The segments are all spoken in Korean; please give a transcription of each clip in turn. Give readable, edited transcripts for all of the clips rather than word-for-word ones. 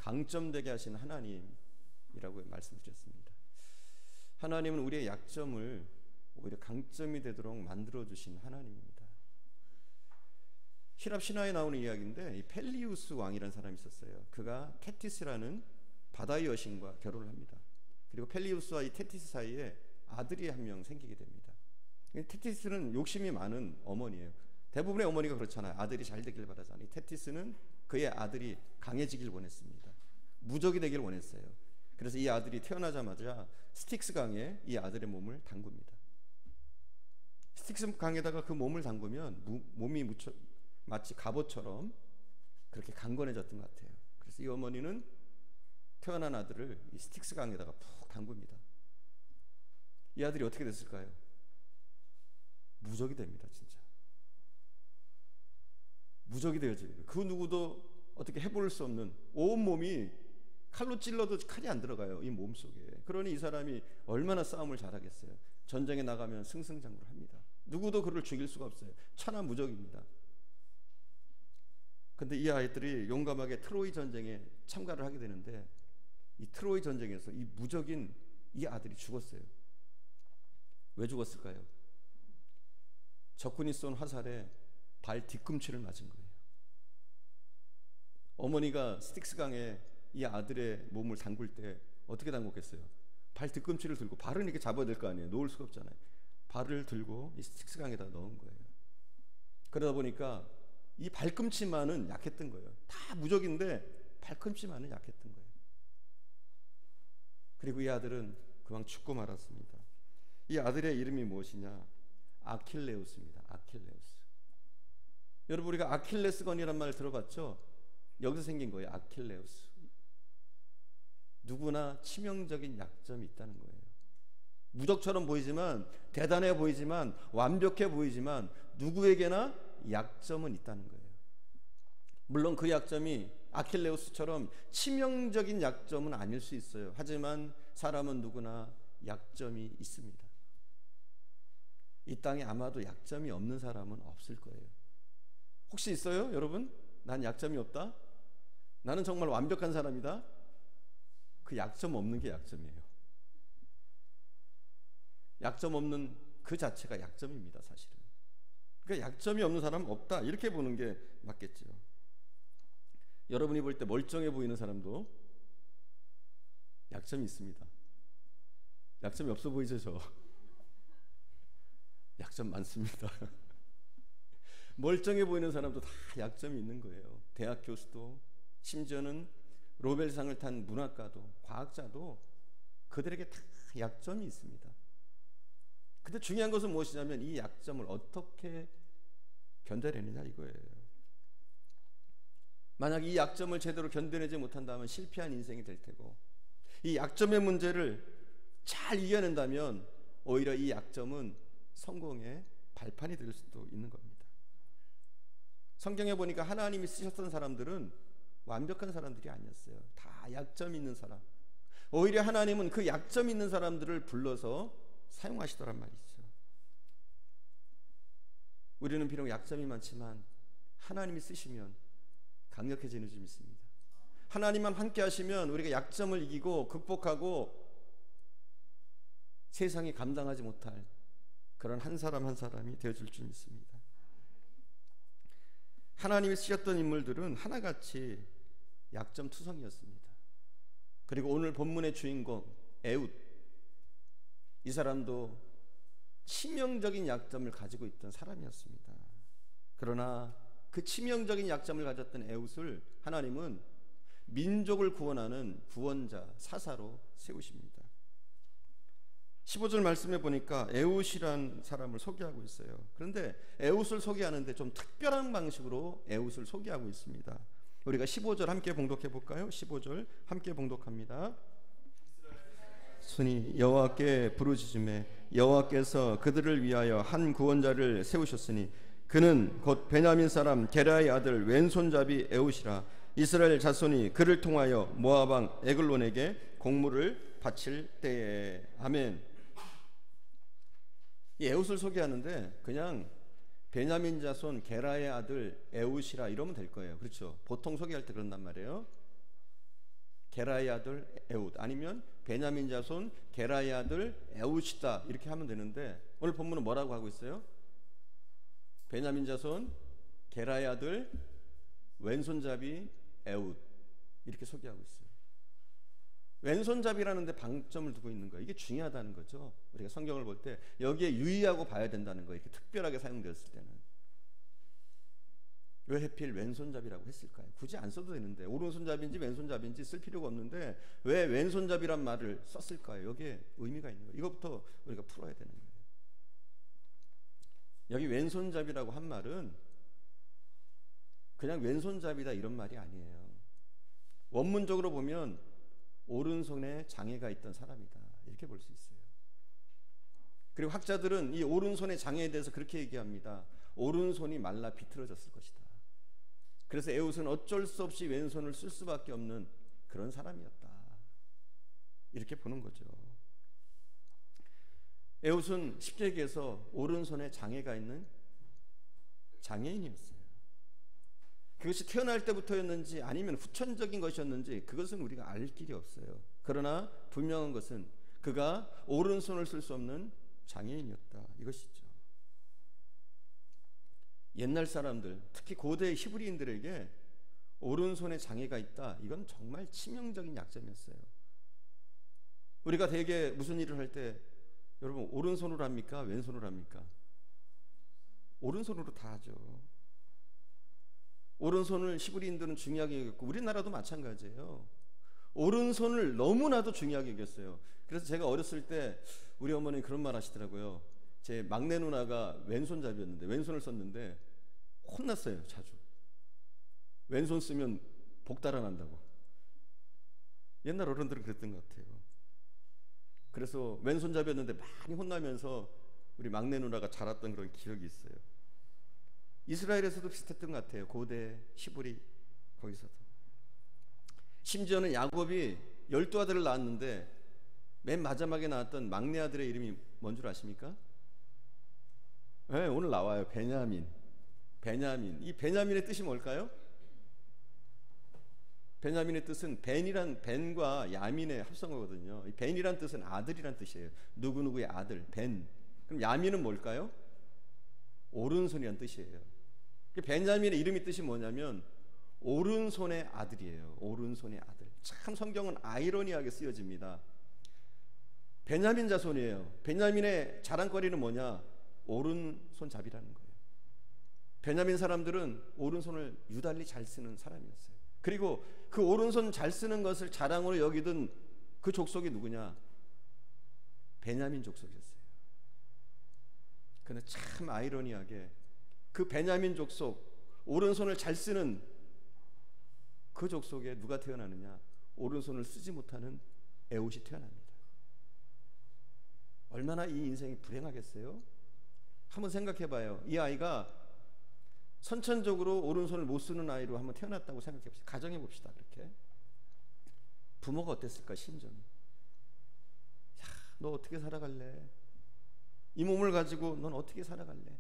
강점되게 하신 하나님이라고 말씀드렸습니다. 하나님은 우리의 약점을 오히려 강점이 되도록 만들어주신 하나님입니다. 히랍 신화에 나오는 이야기인데, 이 펠리우스 왕이라는 사람이 있었어요. 그가 테티스라는 바다의 여신과 결혼을 합니다. 그리고 펠리우스와 이 테티스 사이에 아들이 한 명 생기게 됩니다. 테티스는 욕심이 많은 어머니예요. 대부분의 어머니가 그렇잖아요. 아들이 잘 되길 바라잖아요. 테티스는 그의 아들이 강해지길 원했습니다. 무적이 되길 원했어요. 그래서 이 아들이 태어나자마자 스틱스 강에 이 아들의 몸을 담굽니다. 스틱스 강에다가 그 몸을 담그면 몸이 마치 갑옷처럼 그렇게 강건해졌던 것 같아요. 그래서 이 어머니는 태어난 아들을 이 스틱스 강에다가 푹 담굽니다. 이 아들이 어떻게 됐을까요? 무적이 됩니다. 진짜 무적이 되어집니다. 그 누구도 어떻게 해볼 수 없는, 온 몸이 칼로 찔러도 칼이 안 들어가요, 이 몸 속에. 그러니 이 사람이 얼마나 싸움을 잘하겠어요. 전쟁에 나가면 승승장구를 합니다. 누구도 그를 죽일 수가 없어요. 천하무적입니다. 근데 이 아이들이 용감하게 트로이 전쟁에 참가를 하게 되는데, 이 트로이 전쟁에서 이 무적인 이 아들이 죽었어요. 왜 죽었을까요? 적군이 쏜 화살에 발 뒤꿈치를 맞은 거예요. 어머니가 스틱스 강에 이 아들의 몸을 담글 때 어떻게 담궜겠어요? 발 뒤꿈치를 들고, 발은 이렇게 잡아야 될 거 아니에요. 놓을 수가 없잖아요. 발을 들고 이 스틱스 강에다 넣은 거예요. 그러다 보니까 이 발꿈치만은 약했던 거예요. 다 무적인데 발꿈치만은 약했던 거예요. 그리고 이 아들은 그만 죽고 말았습니다. 이 아들의 이름이 무엇이냐? 아킬레우스입니다. 아킬레우스. 여러분, 우리가 아킬레스건이란 말 들어봤죠? 여기서 생긴 거예요. 아킬레우스. 누구나 치명적인 약점이 있다는 거예요. 무적처럼 보이지만, 대단해 보이지만, 완벽해 보이지만 누구에게나 약점은 있다는 거예요. 물론 그 약점이 아킬레우스처럼 치명적인 약점은 아닐 수 있어요. 하지만 사람은 누구나 약점이 있습니다. 이 땅에 아마도 약점이 없는 사람은 없을 거예요. 혹시 있어요, 여러분? 난 약점이 없다? 나는 정말 완벽한 사람이다? 그 약점 없는 게 약점이에요. 약점 없는 그 자체가 약점입니다, 사실은. 그러니까 약점이 없는 사람은 없다, 이렇게 보는 게 맞겠죠. 여러분이 볼 때 멀쩡해 보이는 사람도 약점이 있습니다. 약점이 없어 보이죠, 저? 약점 많습니다. 멀쩡해 보이는 사람도 다 약점이 있는 거예요. 대학 교수도, 심지어는 노벨상을 탄 문학가도, 과학자도 그들에게 다 약점이 있습니다. 근데 중요한 것은 무엇이냐면 이 약점을 어떻게 견뎌내느냐, 이거예요. 만약 이 약점을 제대로 견뎌내지 못한다면 실패한 인생이 될 테고, 이 약점의 문제를 잘 이겨낸다면 오히려 이 약점은 성공의 발판이 될 수도 있는 겁니다. 성경에 보니까 하나님이 쓰셨던 사람들은 완벽한 사람들이 아니었어요. 다 약점 있는 사람. 오히려 하나님은 그 약점 있는 사람들을 불러서 사용하시더란 말이죠. 우리는 비록 약점이 많지만 하나님이 쓰시면 강력해지는 줄 믿습니다. 하나님만 함께 하시면 우리가 약점을 이기고 극복하고 세상이 감당하지 못할 그런 한 사람 한 사람이 되어줄 줄 믿습니다. 하나님이 쓰셨던 인물들은 하나같이 약점투성이었습니다. 그리고 오늘 본문의 주인공 에웃, 이 사람도 치명적인 약점을 가지고 있던 사람이었습니다. 그러나 그 치명적인 약점을 가졌던 에웃을 하나님은 민족을 구원하는 구원자, 사사로 세우십니다. 15절 말씀해 보니까 에웃이란 사람을 소개하고 있어요. 그런데 에웃을 소개하는데 좀 특별한 방식으로 에웃을 소개하고 있습니다. 우리가 15절 함께 봉독해 볼까요? 15절 함께 봉독합니다. 순이 여호와께 부르짖음에 여호와께서 그들을 위하여 한 구원자를 세우셨으니 그는 곧 베냐민 사람 게라의 아들 왼손잡이 에웃이라. 이스라엘 자손이 그를 통하여 모압 왕 에글론에게 공물을 바칠 때에. 아멘. 이 에웃을 소개하는데 그냥 베냐민 자손 게라의 아들 에웃이라 이러면 될 거예요. 그렇죠? 보통 소개할 때 그런단 말이에요. 게라의 아들 에웃, 아니면 베냐민 자손 게라의 아들 에웃이다, 이렇게 하면 되는데 오늘 본문은 뭐라고 하고 있어요? 베냐민 자손 게라의 아들 왼손잡이 에웃, 이렇게 소개하고 있어요. 왼손잡이라는 데 방점을 두고 있는 거예요. 이게 중요하다는 거죠. 우리가 성경을 볼 때 여기에 유의하고 봐야 된다는 거예요. 이렇게 특별하게 사용되었을 때는. 왜 하필 왼손잡이라고 했을까요? 굳이 안 써도 되는데, 오른손잡이인지 왼손잡이인지 쓸 필요가 없는데 왜 왼손잡이란 말을 썼을까요? 여기에 의미가 있는 거예요. 이것부터 우리가 풀어야 되는 거예요. 여기 왼손잡이라고 한 말은 그냥 왼손잡이다 이런 말이 아니에요. 원문적으로 보면 오른손에 장애가 있던 사람이다, 이렇게 볼 수 있어요. 그리고 학자들은 이 오른손의 장애에 대해서 그렇게 얘기합니다. 오른손이 말라 비틀어졌을 것이다. 그래서 에웃은 어쩔 수 없이 왼손을 쓸 수밖에 없는 그런 사람이었다, 이렇게 보는 거죠. 에웃은 쉽게 얘기해서 오른손에 장애가 있는 장애인이었어요. 그것이 태어날 때부터였는지 아니면 후천적인 것이었는지 그것은 우리가 알 길이 없어요. 그러나 분명한 것은 그가 오른손을 쓸 수 없는 장애인이었다, 이것이죠. 옛날 사람들, 특히 고대 히브리인들에게 오른손에 장애가 있다, 이건 정말 치명적인 약점이었어요. 우리가 대개 무슨 일을 할 때 여러분 오른손으로 합니까? 왼손으로 합니까? 오른손으로 다 하죠. 오른손을 히브리인들은 중요하게 여겼고 우리나라도 마찬가지예요. 오른손을 너무나도 중요하게 여겼어요. 그래서 제가 어렸을 때 우리 어머니 그런 말 하시더라고요. 제 막내 누나가 왼손잡이였는데 왼손을 썼는데 혼났어요, 자주. 왼손 쓰면 복 달아난다고. 옛날 어른들은 그랬던 것 같아요. 그래서 왼손잡이였는데 많이 혼나면서 우리 막내 누나가 자랐던 그런 기억이 있어요. 이스라엘에서도 비슷했던 것 같아요. 고대 히브리 거기서도. 심지어는 야곱이 12아들을 낳았는데 맨 마지막에 나왔던 막내 아들의 이름이 뭔 줄 아십니까? 네, 오늘 나와요. 베냐민. 이 베냐민의 뜻이 뭘까요? 베냐민의 뜻은 벤과 야민의 합성어거든요. 이 벤이란 뜻은 아들이란 뜻이에요. 누구누구의 아들, 벤. 그럼 야민은 뭘까요? 오른손이란 뜻이에요. 베냐민의 이름의 뜻이 뭐냐면 오른손의 아들이에요. 오른손의 아들. 참 성경은 아이러니하게 쓰여집니다. 베냐민 자손이에요. 베냐민의 자랑거리는 뭐냐? 오른손잡이라는 거예요. 베냐민 사람들은 오른손을 유달리 잘 쓰는 사람이었어요. 그리고 그 오른손 잘 쓰는 것을 자랑으로 여기던 그 족속이 누구냐? 베냐민 족속이었어요. 그런데 참 아이러니하게 그 베냐민 족속, 오른손을 잘 쓰는 그 족속에 누가 태어나느냐? 오른손을 쓰지 못하는 에웃이 태어납니다. 얼마나 이 인생이 불행하겠어요? 한번 생각해봐요. 이 아이가 선천적으로 오른손을 못 쓰는 아이로 한번 태어났다고 생각해봅시다. 가정해봅시다. 그렇게 부모가 어땠을까? 심정이. 야, 너 어떻게 살아갈래? 이 몸을 가지고 넌 어떻게 살아갈래?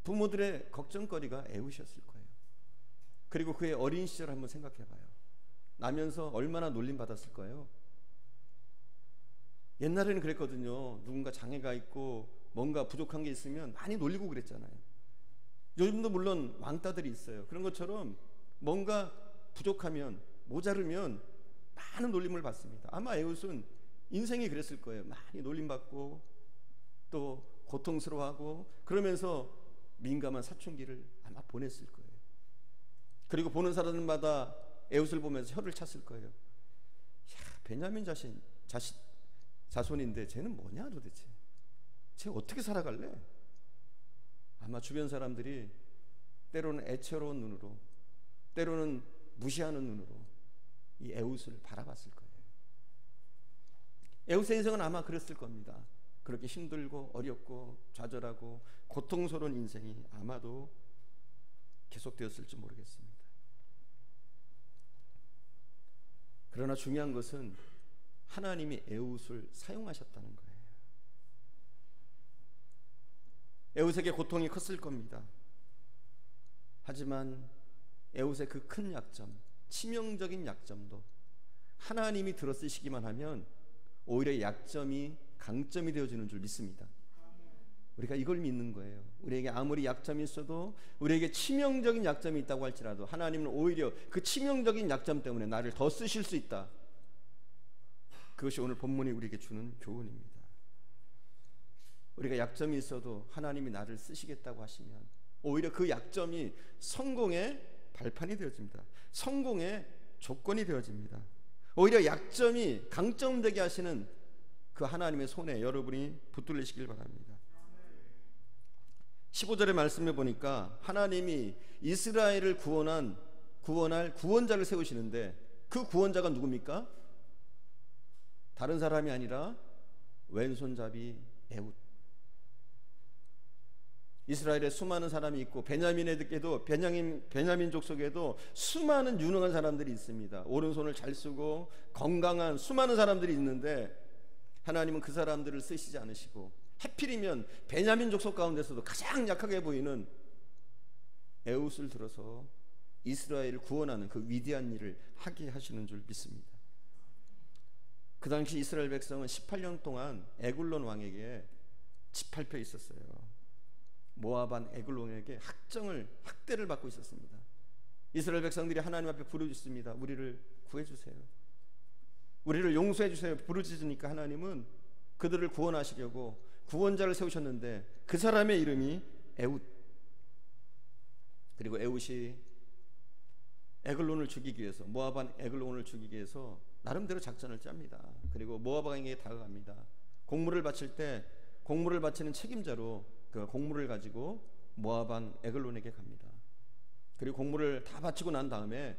부모들의 걱정거리가 에웃이었을 거예요. 그리고 그의 어린 시절 한번 생각해봐요. 나면서 얼마나 놀림받았을 거예요. 옛날에는 그랬거든요. 누군가 장애가 있고 뭔가 부족한 게 있으면 많이 놀리고 그랬잖아요. 요즘도 물론 왕따들이 있어요. 그런 것처럼 뭔가 부족하면, 모자르면 많은 놀림을 받습니다. 아마 에웃은 인생이 그랬을 거예요. 많이 놀림받고 또 고통스러워하고 그러면서 민감한 사춘기를 아마 보냈을 거예요. 그리고 보는 사람들마다 에웃을 보면서 혀를 찼을 거예요. 야, 베냐민 자손인데 쟤는 뭐냐 도대체? 쟤 어떻게 살아갈래? 아마 주변 사람들이 때로는 애처로운 눈으로, 때로는 무시하는 눈으로 이 에웃을 바라봤을 거예요. 에웃의 인생은 아마 그랬을 겁니다. 그렇게 힘들고 어렵고 좌절하고 고통스러운 인생이 아마도 계속되었을지 모르겠습니다. 그러나 중요한 것은 하나님이 에웃을 사용하셨다는 거예요. 에웃에게 고통이 컸을 겁니다. 하지만 에웃의 그 큰 약점, 치명적인 약점도 하나님이 들어쓰시기만 하면 오히려 약점이 강점이 되어지는 줄 믿습니다. 우리가 이걸 믿는 거예요. 우리에게 아무리 약점이 있어도, 우리에게 치명적인 약점이 있다고 할지라도 하나님은 오히려 그 치명적인 약점 때문에 나를 더 쓰실 수 있다. 그것이 오늘 본문이 우리에게 주는 교훈입니다. 우리가 약점이 있어도 하나님이 나를 쓰시겠다고 하시면 오히려 그 약점이 성공의 발판이 되어집니다. 성공의 조건이 되어집니다. 오히려 약점이 강점되게 하시는 그 하나님의 손에 여러분이 붙들리시길 바랍니다. 15절의 말씀에 보니까 하나님이 이스라엘을 구원할 구원자를 세우시는데, 그 구원자가 누굽니까? 다른 사람이 아니라 왼손잡이 에훗. 이스라엘에 수많은 사람이 있고 베냐민에게도 베냐민족 속에도 수많은 유능한 사람들이 있습니다. 오른손을 잘 쓰고 건강한 수많은 사람들이 있는데 하나님은 그 사람들을 쓰시지 않으시고 하필이면 베냐민 족속 가운데서도 가장 약하게 보이는 에훗을 들어서 이스라엘을 구원하는 그 위대한 일을 하게 하시는 줄 믿습니다. 그 당시 이스라엘 백성은 18년 동안 에글론 왕에게 짓밟혀 있었어요. 모압 왕 에글론에게 학대를 받고 있었습니다. 이스라엘 백성들이 하나님 앞에 부르짖습니다. 우리를 구해주세요, 우리를 용서해주세요 부르짖으니까 하나님은 그들을 구원하시려고 구원자를 세우셨는데 그 사람의 이름이 에훗. 그리고 에훗이 에글론을 죽이기 위해서, 모압 왕 에글론을 죽이기 위해서 나름대로 작전을 짭니다. 그리고 모압 왕에게 다가갑니다. 공물을 바칠 때 공물을 바치는 책임자로 그 공물을 가지고 모압 왕 에글론에게 갑니다. 그리고 공물을 다 바치고 난 다음에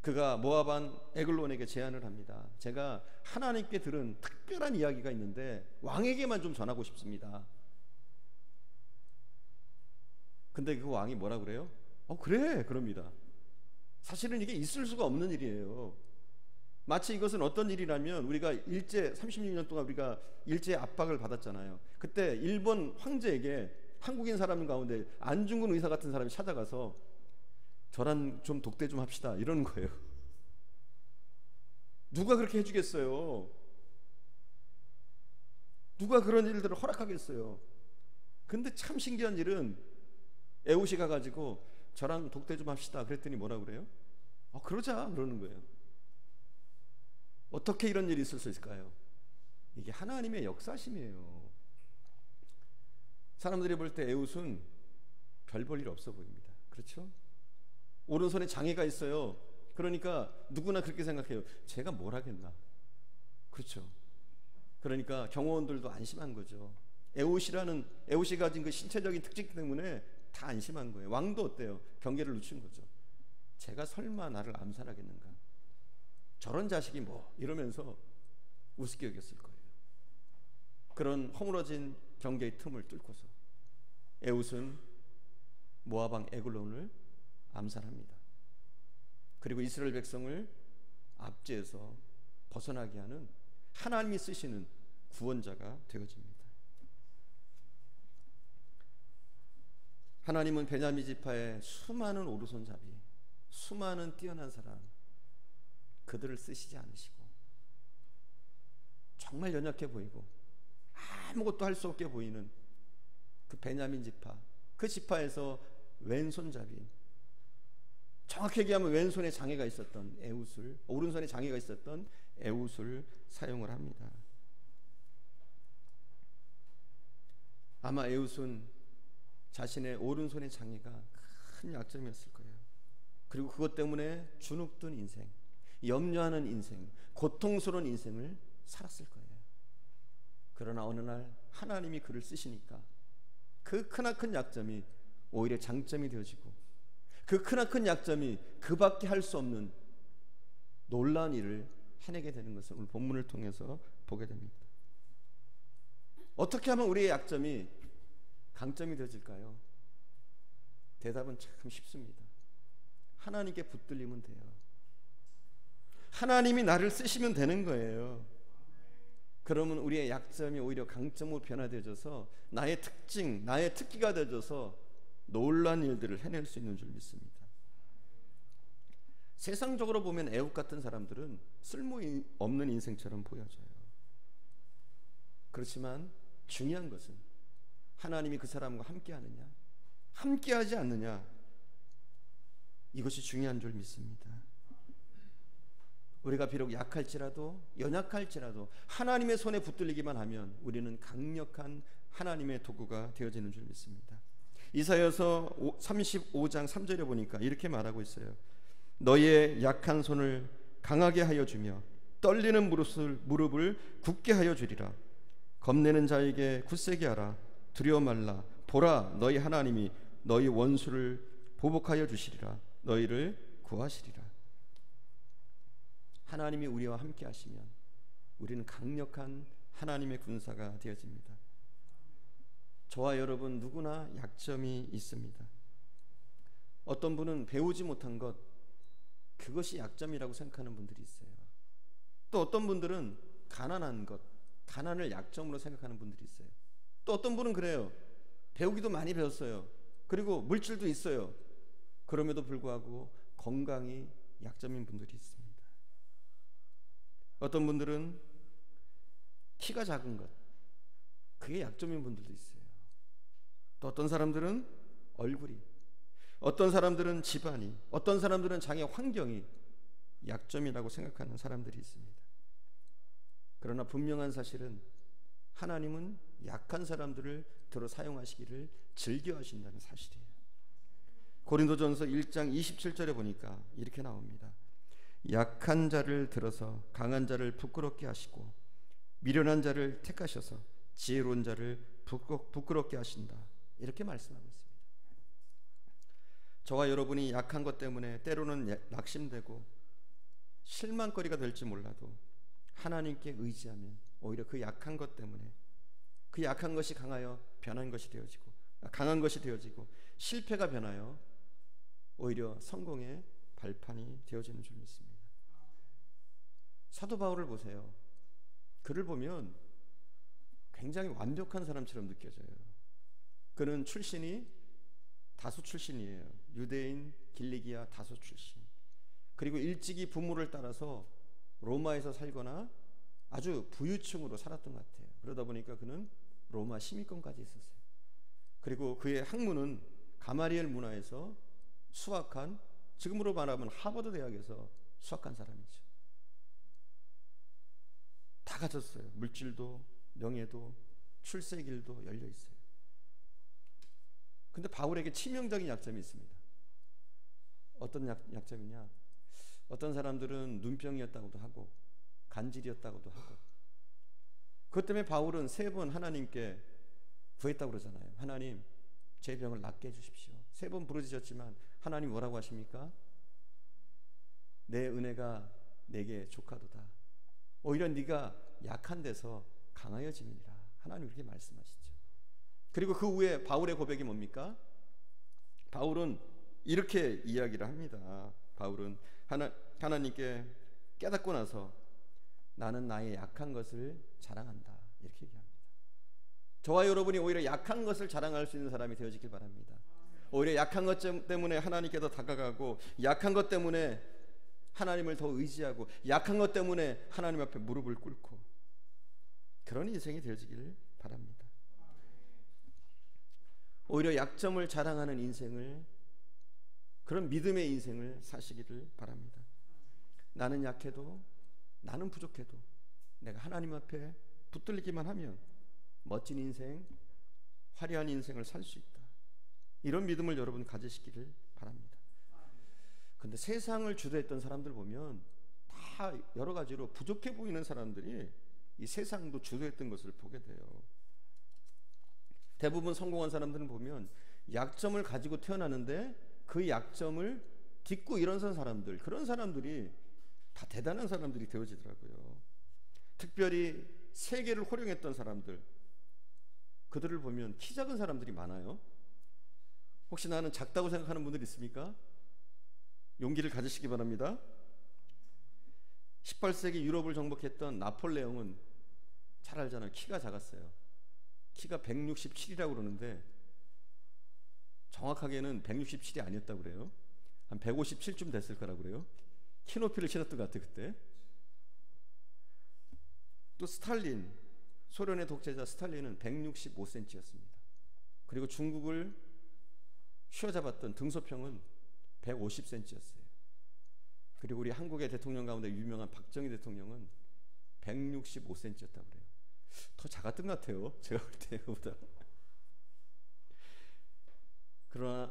그가 모압 왕 에글론에게 제안을 합니다. 제가 하나님께 들은 특별한 이야기가 있는데 왕에게만 좀 전하고 싶습니다. 근데 그 왕이 뭐라 그래요? 그래, 그럽니다. 사실은 이게 있을 수가 없는 일이에요. 마치 이것은 어떤 일이라면, 우리가 일제 36년 동안 우리가 일제의 압박을 받았잖아요. 그때 일본 황제에게 한국인 사람 가운데 안중근 의사 같은 사람이 찾아가서 저랑 좀 독대 좀 합시다 이러는 거예요. 누가 그렇게 해주겠어요? 누가 그런 일들을 허락하겠어요? 근데 참 신기한 일은 에훗이 가가지고 저랑 독대 좀 합시다 그랬더니 뭐라 그래요? 그러자 그러는 거예요. 어떻게 이런 일이 있을 수 있을까요? 이게 하나님의 역사심이에요. 사람들이 볼 때 에훗은 별 볼 일 없어 보입니다. 그렇죠? 오른손에 장애가 있어요. 그러니까 누구나 그렇게 생각해요. 제가 뭘 하겠나? 그렇죠? 그러니까 경호원들도 안심한 거죠. 에훗이 가진 그 신체적인 특징 때문에 다 안심한 거예요. 왕도 어때요? 경계를 늦춘 거죠. 제가 설마 나를 암살하겠는가? 저런 자식이 뭐 이러면서 우습게 여겼을 거예요. 그런 허물어진 경계의 틈을 뚫고서 에훗은 모압 왕 에글론을 암살합니다. 그리고 이스라엘 백성을 압제해서 벗어나게 하는 하나님이 쓰시는 구원자가 되어집니다. 하나님은 베냐민 지파의 수많은 오른손잡이, 수많은 뛰어난 사람, 그들을 쓰시지 않으시고 정말 연약해 보이고 아무것도 할 수 없게 보이는 그 베냐민 지파, 그 지파에서 왼손잡이, 정확히 얘기하면 왼손에 장애가 있었던 에훗을, 오른손에 장애가 있었던 에훗을 사용을 합니다. 아마 에훗은 자신의 오른손의 장애가 큰 약점이었을 거예요. 그리고 그것 때문에 주눅든 인생, 염려하는 인생, 고통스러운 인생을 살았을 거예요. 그러나 어느 날 하나님이 그를 쓰시니까 그 크나큰 약점이 오히려 장점이 되어지고, 그 크나큰 약점이 그밖에 할 수 없는 놀라운 일을 해내게 되는 것을 오늘 본문을 통해서 보게 됩니다. 어떻게 하면 우리의 약점이 강점이 되어질까요? 대답은 참 쉽습니다. 하나님께 붙들리면 돼요. 하나님이 나를 쓰시면 되는 거예요. 그러면 우리의 약점이 오히려 강점으로 변화되어져서 나의 특징, 나의 특기가 되어져서 놀라운 일들을 해낼 수 있는 줄 믿습니다. 세상적으로 보면 애국 같은 사람들은 쓸모없는 인생처럼 보여져요. 그렇지만 중요한 것은 하나님이 그 사람과 함께하느냐, 함께하지 않느냐, 이것이 중요한 줄 믿습니다. 우리가 비록 약할지라도, 연약할지라도 하나님의 손에 붙들리기만 하면 우리는 강력한 하나님의 도구가 되어지는 줄 믿습니다. 이사야서 35장 3절에 보니까 이렇게 말하고 있어요. 너의 약한 손을 강하게 하여 주며 떨리는 무릎을 굳게 하여 주리라. 겁내는 자에게 굳세게 하라. 두려워 말라. 보라, 너희 하나님이 너희 원수를 보복하여 주시리라. 너희를 구하시리라. 하나님이 우리와 함께 하시면 우리는 강력한 하나님의 군사가 되어집니다. 저와 여러분 누구나 약점이 있습니다. 어떤 분은 배우지 못한 것, 그것이 약점이라고 생각하는 분들이 있어요. 또 어떤 분들은 가난한 것, 가난을 약점으로 생각하는 분들이 있어요. 또 어떤 분은 그래요. 배우기도 많이 배웠어요. 그리고 물질도 있어요. 그럼에도 불구하고 건강이 약점인 분들이 있습니다. 어떤 분들은 키가 작은 것, 그게 약점인 분들도 있어요. 또 어떤 사람들은 얼굴이, 어떤 사람들은 집안이, 어떤 사람들은 자기 환경이 약점이라고 생각하는 사람들이 있습니다. 그러나 분명한 사실은 하나님은 약한 사람들을 들어 사용하시기를 즐겨하신다는 사실이에요. 고린도전서 1장 27절에 보니까 이렇게 나옵니다. 약한 자를 들어서 강한 자를 부끄럽게 하시고 미련한 자를 택하셔서 지혜로운 자를 부끄럽게 하신다. 이렇게 말씀하고 있습니다. 저와 여러분이 약한 것 때문에 때로는 낙심되고 실망거리가 될지 몰라도 하나님께 의지하면 오히려 그 약한 것 때문에 그 약한 것이 강한 것이 되어지고 실패가 변하여 오히려 성공의 발판이 되어지는 줄 믿습니다. 사도 바울을 보세요. 그를 보면 굉장히 완벽한 사람처럼 느껴져요. 그는 출신이 다소 출신이에요. 유대인 길리기아 다소 출신. 그리고 일찍이 부모를 따라서 로마에서 살거나 아주 부유층으로 살았던 것 같아요. 그러다 보니까 그는 로마 시민권까지 있었어요. 그리고 그의 학문은 가마리엘 문화에서 수학한, 지금으로 말하면 하버드 대학에서 수학한 사람이죠. 다 가졌어요. 물질도 명예도 출세의 길도 열려 있어요. 근데 바울에게 치명적인 약점이 있습니다. 어떤 약점이냐? 어떤 사람들은 눈병이었다고도 하고 간질이었다고도 하고, 그것 때문에 바울은 3번 하나님께 구했다고 그러잖아요. 하나님, 제 병을 낫게 해주십시오. 3번 부르짖었지만 하나님 뭐라고 하십니까? 내 은혜가 내게 족하도다. 오히려 네가 약한 데서 강하여짐이니라. 하나님 그렇게 말씀하시죠. 그리고 그 후에 바울의 고백이 뭡니까? 바울은 이렇게 이야기를 합니다. 바울은 하나님께 깨닫고 나서 나는 나의 약한 것을 자랑한다, 이렇게 얘기합니다. 저와 여러분이 오히려 약한 것을 자랑할 수 있는 사람이 되어지길 바랍니다. 오히려 약한 것 때문에 하나님께 더 다가가고, 약한 것 때문에 하나님을 더 의지하고, 약한 것 때문에 하나님 앞에 무릎을 꿇고, 그런 인생이 되어지기를 바랍니다. 오히려 약점을 자랑하는 인생을, 그런 믿음의 인생을 사시기를 바랍니다. 나는 약해도, 나는 부족해도 내가 하나님 앞에 붙들리기만 하면 멋진 인생, 화려한 인생을 살 수 있다. 이런 믿음을 여러분 가지시기를 바랍니다. 근데 세상을 주도했던 사람들 보면 다 여러 가지로 부족해 보이는 사람들이 이 세상도 주도했던 것을 보게 돼요. 대부분 성공한 사람들은 보면 약점을 가지고 태어나는데 그 약점을 딛고 일어선 사람들, 그런 사람들이 다 대단한 사람들이 되어지더라고요. 특별히 세계를 호령했던 사람들, 그들을 보면 키 작은 사람들이 많아요. 혹시 나는 작다고 생각하는 분들 있습니까? 용기를 가지시기 바랍니다. 18세기 유럽을 정복했던 나폴레옹은 잘 알잖아요. 키가 작았어요. 키가 167이라고 그러는데 정확하게는 167이 아니었다고 그래요. 한 157쯤 됐을 거라고 그래요. 키높이를 신었던 것 같아요 그때. 또 스탈린, 소련의 독재자 스탈린은 165cm였습니다. 그리고 중국을 휘어잡았던 등소평은 150cm였어요. 그리고 우리 한국의 대통령 가운데 유명한 박정희 대통령은 165cm였다고 그래요. 더 작았던 것 같아요 제가 볼 때 그보다.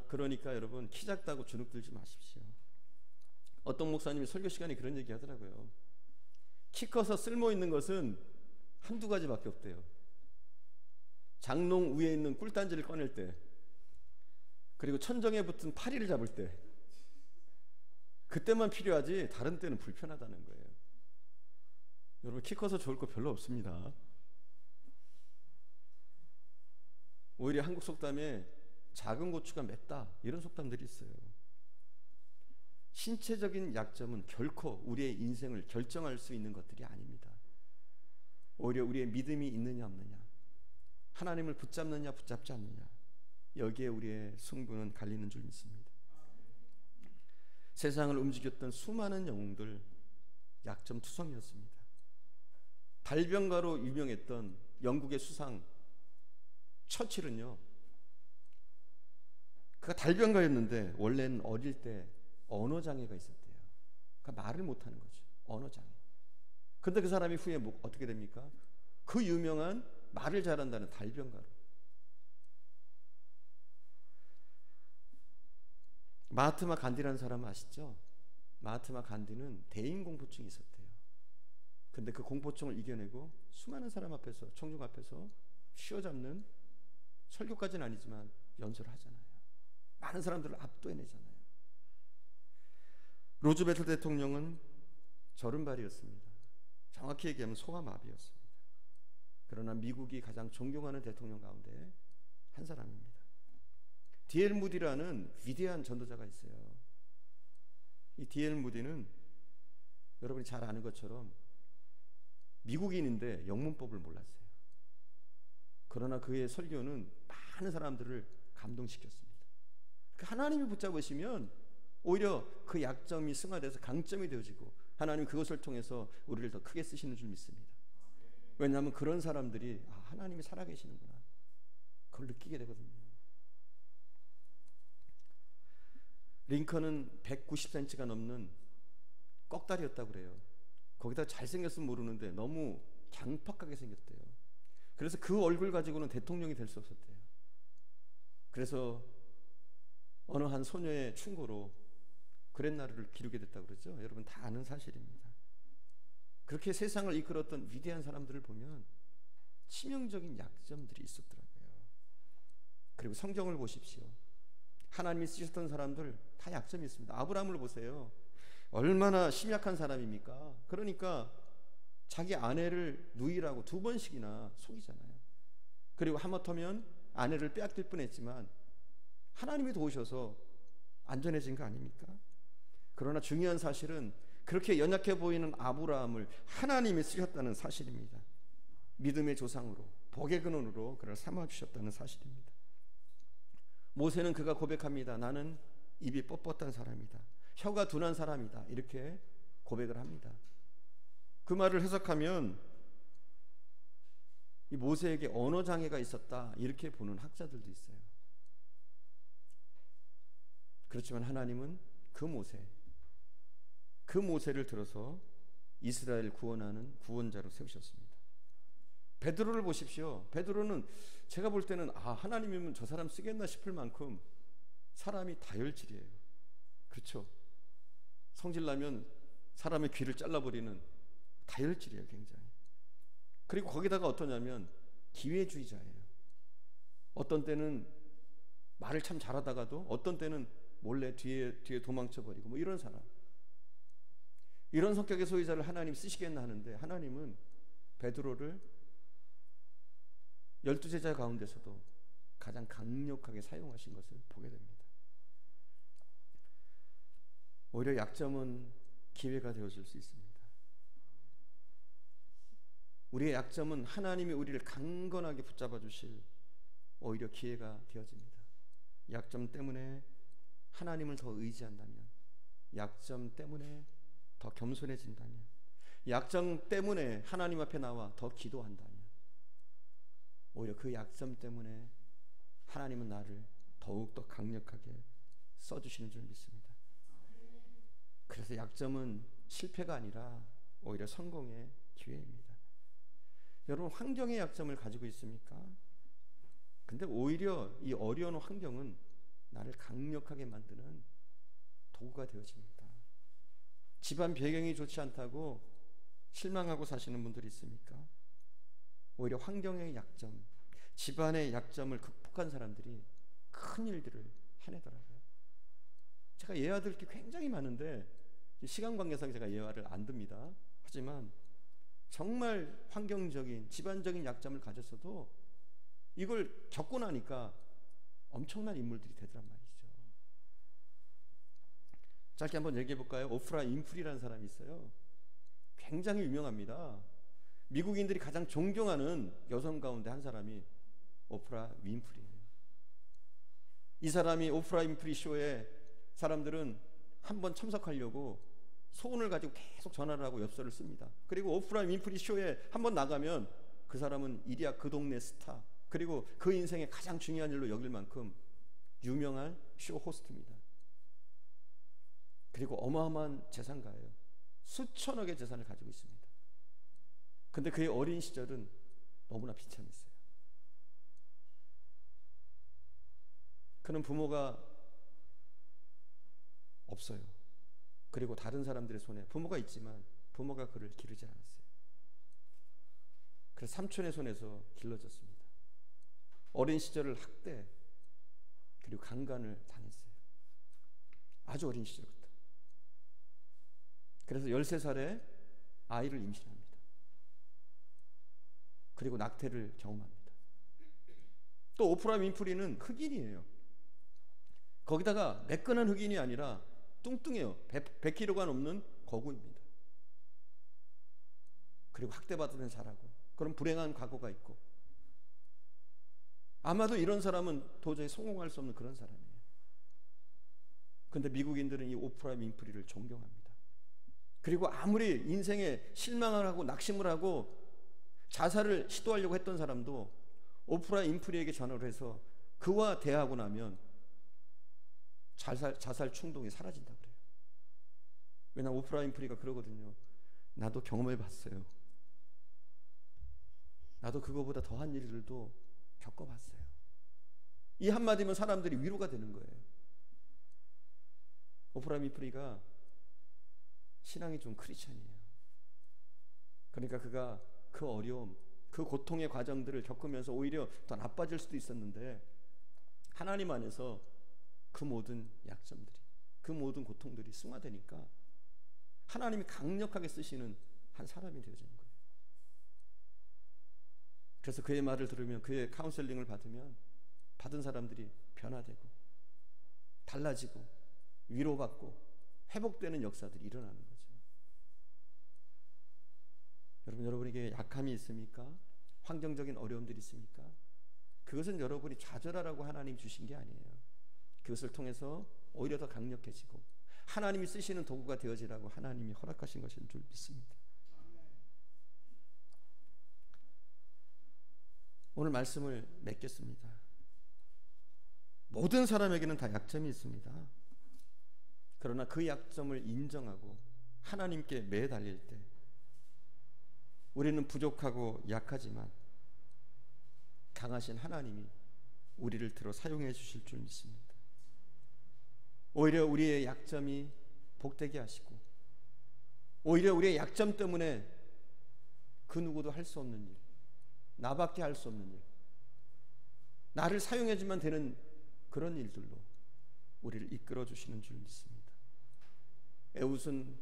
그러니까 여러분, 키 작다고 주눅 들지 마십시오. 어떤 목사님이 설교 시간에 그런 얘기 하더라고요. 키 커서 쓸모 있는 것은 한두 가지밖에 없대요. 장롱 위에 있는 꿀단지를 꺼낼 때, 그리고 천정에 붙은 파리를 잡을 때, 그때만 필요하지 다른 때는 불편하다는 거예요. 여러분, 키 커서 좋을 거 별로 없습니다. 오히려 한국 속담에 작은 고추가 맵다 이런 속담들이 있어요. 신체적인 약점은 결코 우리의 인생을 결정할 수 있는 것들이 아닙니다. 오히려 우리의 믿음이 있느냐 없느냐, 하나님을 붙잡느냐 붙잡지 않느냐, 여기에 우리의 승부는 갈리는 줄 믿습니다. 세상을 움직였던 수많은 영웅들 약점투성이었습니다. 달변가로 유명했던 영국의 수상 처칠은요, 그가 달변가였는데 원래는 어릴 때 언어장애가 있었대요. 그러니까 말을 못하는 거죠. 언어장애. 근데 그 사람이 후에 어떻게 됩니까? 그 유명한 말을 잘한다는 달변가로. 마하트마 간디라는 사람 아시죠? 마하트마 간디는 대인공포증이 있었대요. 근데 그 공포증을 이겨내고 수많은 사람 앞에서, 청중 앞에서 휘어잡는, 설교까지는 아니지만 연설을 하잖아요. 많은 사람들을 압도해내잖아요. 로즈베트 대통령은 저른발이었습니다. 정확히 얘기하면 소아마비였습니다. 그러나 미국이 가장 존경하는 대통령 가운데 한 사람입니다. D.L. 무디라는 위대한 전도자가 있어요. 이 D.L. 무디는 여러분이 잘 아는 것처럼 미국인인데 영문법을 몰랐어요. 그러나 그의 설교는 많은 사람들을 감동시켰습니다. 하나님이 붙잡으시면 오히려 그 약점이 승화돼서 강점이 되어지고, 하나님 그것을 통해서 우리를 더 크게 쓰시는 줄 믿습니다. 왜냐하면 그런 사람들이 하나님이 살아계시는구나, 그걸 느끼게 되거든요. 링컨은 190cm가 넘는 꺽다리였다고 그래요. 거기다 잘생겼으면 모르는데 너무 강팍하게 생겼대요. 그래서 그 얼굴 가지고는 대통령이 될 수 없었대요. 그래서 어느 한 소녀의 충고로 그렛나루를 기르게 됐다고 그러죠. 여러분 다 아는 사실입니다. 그렇게 세상을 이끌었던 위대한 사람들을 보면 치명적인 약점들이 있었더라고요. 그리고 성경을 보십시오. 하나님이 쓰셨던 사람들 다 약점이 있습니다. 아브라함을 보세요. 얼마나 심약한 사람입니까? 그러니까 자기 아내를 누이라고 2번씩이나 속이잖아요. 그리고 하마터면 아내를 빼앗길 뻔했지만 하나님이 도우셔서 안전해진 거 아닙니까? 그러나 중요한 사실은 그렇게 연약해 보이는 아브라함을 하나님이 쓰셨다는 사실입니다. 믿음의 조상으로, 복의 근원으로 그를 삼아주셨다는 사실입니다. 모세는 그가 고백합니다. 나는 입이 뻣뻣한 사람이다, 혀가 둔한 사람이다, 이렇게 고백을 합니다. 그 말을 해석하면 이 모세에게 언어 장애가 있었다, 이렇게 보는 학자들도 있어요. 그렇지만 하나님은 그 모세를 들어서 이스라엘 구원하는 구원자로 세우셨습니다. 베드로를 보십시오. 베드로는 제가 볼 때는 하나님이면 저 사람 쓰겠나 싶을 만큼 사람이 다혈질이에요. 그렇죠? 성질나면 사람의 귀를 잘라버리는 다혈질이에요, 굉장히. 그리고 거기다가 어떠냐면 기회주의자예요. 어떤 때는 말을 참 잘하다가도 어떤 때는 몰래 뒤에 도망쳐버리고 뭐 이런 사람. 이런 성격의 소유자를 하나님 쓰시겠나 하는데, 하나님은 베드로를 12제자 가운데서도 가장 강력하게 사용하신 것을 보게 됩니다. 오히려 약점은 기회가 되어줄 수 있습니다. 우리의 약점은 하나님이 우리를 강건하게 붙잡아 주실 오히려 기회가 되어집니다. 약점 때문에 하나님을 더 의지한다면, 약점 때문에 더 겸손해진다면, 약점 때문에 하나님 앞에 나와 더 기도한다면, 오히려 그 약점 때문에 하나님은 나를 더욱더 강력하게 써주시는 줄 믿습니다. 그래서 약점은 실패가 아니라 오히려 성공의 기회입니다. 여러분, 환경의 약점을 가지고 있습니까? 근데 오히려 이 어려운 환경은 나를 강력하게 만드는 도구가 되어집니다. 집안 배경이 좋지 않다고 실망하고 사시는 분들이 있습니까? 오히려 환경의 약점, 집안의 약점을 극복한 사람들이 큰 일들을 해내더라고요. 제가 예화들 게 굉장히 많은데 시간 관계상 제가 예화를 안 듭니다. 하지만 정말 환경적인 집안적인 약점을 가졌어도 이걸 겪고 나니까 엄청난 인물들이 되더란 말이죠. 짧게 한번 얘기해 볼까요? 오프라 윈프리라는 사람이 있어요. 굉장히 유명합니다. 미국인들이 가장 존경하는 여성 가운데 한 사람이 오프라 윈프리예요. 이 사람이 오프라 윈프리 쇼에 사람들은 한번 참석하려고 소원을 가지고 계속 전화를 하고 엽서를 씁니다. 그리고 오프라 윈프리 쇼에 한번 나가면 그 사람은 일이야 그 동네 스타, 그리고 그 인생의 가장 중요한 일로 여길 만큼 유명한 쇼 호스트입니다. 그리고 어마어마한 재산가예요. 수천억의 재산을 가지고 있습니다. 근데 그의 어린 시절은 너무나 비참했어요. 그는 부모가 없어요. 그리고 다른 사람들의 손에, 부모가 있지만 부모가 그를 기르지 않았어요. 그래서 삼촌의 손에서 길러졌습니다. 어린 시절을 학대 그리고 강간을 당했어요. 아주 어린 시절부터. 그래서 13살에 아이를 임신합니다. 그리고 낙태를 경험합니다. 또 오프라 윈프리는 흑인이에요. 거기다가 매끈한 흑인이 아니라 뚱뚱해요. 100kg가 넘는 거구입니다. 그리고 학대받으면 자라고, 그런 불행한 과거가 있고, 아마도 이런 사람은 도저히 성공할 수 없는 그런 사람이에요. 그런데 미국인들은 이 오프라 윈프리를 존경합니다. 그리고 아무리 인생에 실망을 하고 낙심을 하고 자살을 시도하려고 했던 사람도 오프라 윈프리에게 전화를 해서 그와 대화하고 나면 자살 충동이 사라진다 그래요. 왜냐하면 오프라 윈프리가 그러거든요. 나도 경험해 봤어요. 나도 그거보다 더한 일들도 겪어봤어요. 이 한마디면 사람들이 위로가 되는 거예요. 오프라 윈프리가 신앙이 좀 크리스천이에요. 그러니까 그가 그 어려움, 그 고통의 과정들을 겪으면서 오히려 더 나빠질 수도 있었는데, 하나님 안에서 그 모든 약점들이, 그 모든 고통들이 승화되니까 하나님이 강력하게 쓰시는 한 사람이 되어지는 거예요. 그래서 그의 말을 들으면, 그의 카운셀링을 받으면 받은 사람들이 변화되고 달라지고 위로받고 회복되는 역사들이 일어나는 거죠. 여러분에게 약함이 있습니까? 환경적인 어려움들이 있습니까? 그것은 여러분이 좌절하라고 하나님 주신 게 아니에요. 그것을 통해서 오히려 더 강력해지고 하나님이 쓰시는 도구가 되어지라고 하나님이 허락하신 것인 줄 믿습니다. 오늘 말씀을 맺겠습니다. 모든 사람에게는 다 약점이 있습니다. 그러나 그 약점을 인정하고 하나님께 매달릴 때 우리는 부족하고 약하지만 강하신 하나님이 우리를 들어 사용해 주실 줄 믿습니다. 오히려 우리의 약점이 복되게 하시고, 오히려 우리의 약점 때문에 그 누구도 할 수 없는 일, 나밖에 할 수 없는 일, 나를 사용해주면 되는 그런 일들로 우리를 이끌어 주시는 줄 믿습니다. 에웃은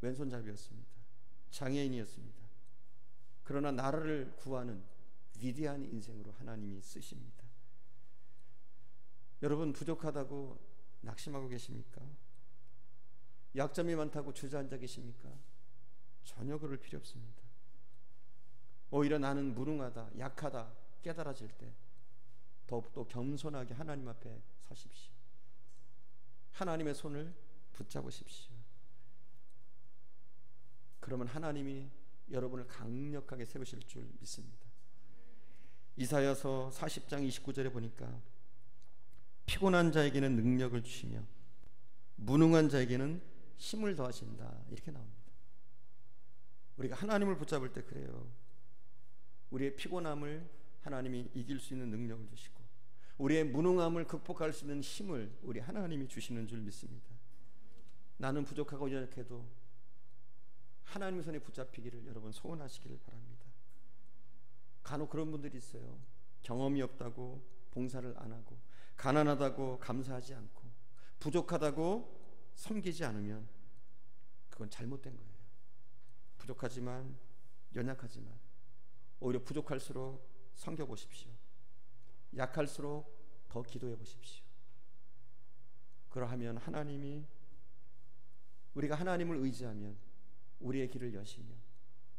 왼손잡이였습니다. 장애인이었습니다. 그러나 나라를 구하는 위대한 인생으로 하나님이 쓰십니다. 여러분, 부족하다고 낙심하고 계십니까? 약점이 많다고 주저앉아 계십니까? 전혀 그럴 필요 없습니다. 오히려 나는 무능하다, 약하다 깨달아질 때 더욱더 겸손하게 하나님 앞에 서십시오. 하나님의 손을 붙잡으십시오. 그러면 하나님이 여러분을 강력하게 세우실 줄 믿습니다. 이사야서 40장 29절에 보니까 피곤한 자에게는 능력을 주시며 무능한 자에게는 힘을 더하신다, 이렇게 나옵니다. 우리가 하나님을 붙잡을 때 그래요. 우리의 피곤함을 하나님이 이길 수 있는 능력을 주시고 우리의 무능함을 극복할 수 있는 힘을 우리 하나님이 주시는 줄 믿습니다. 나는 부족하고 연약해도 하나님의 손에 붙잡히기를 여러분 소원하시기를 바랍니다. 간혹 그런 분들이 있어요. 경험이 없다고 봉사를 안 하고, 가난하다고 감사하지 않고, 부족하다고 섬기지 않으면 그건 잘못된 거예요. 부족하지만, 연약하지만 오히려 부족할수록 섬겨보십시오. 약할수록 더 기도해 보십시오. 그러하면 하나님이, 우리가 하나님을 의지하면 우리의 길을 여시며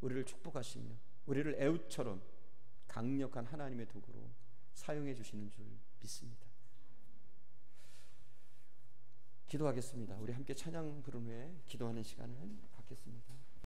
우리를 축복하시며 우리를 애웃처럼 강력한 하나님의 도구로 사용해 주시는 줄 믿습니다. 기도하겠습니다. 우리 함께 찬양 부른 후에 기도하는 시간을 갖겠습니다.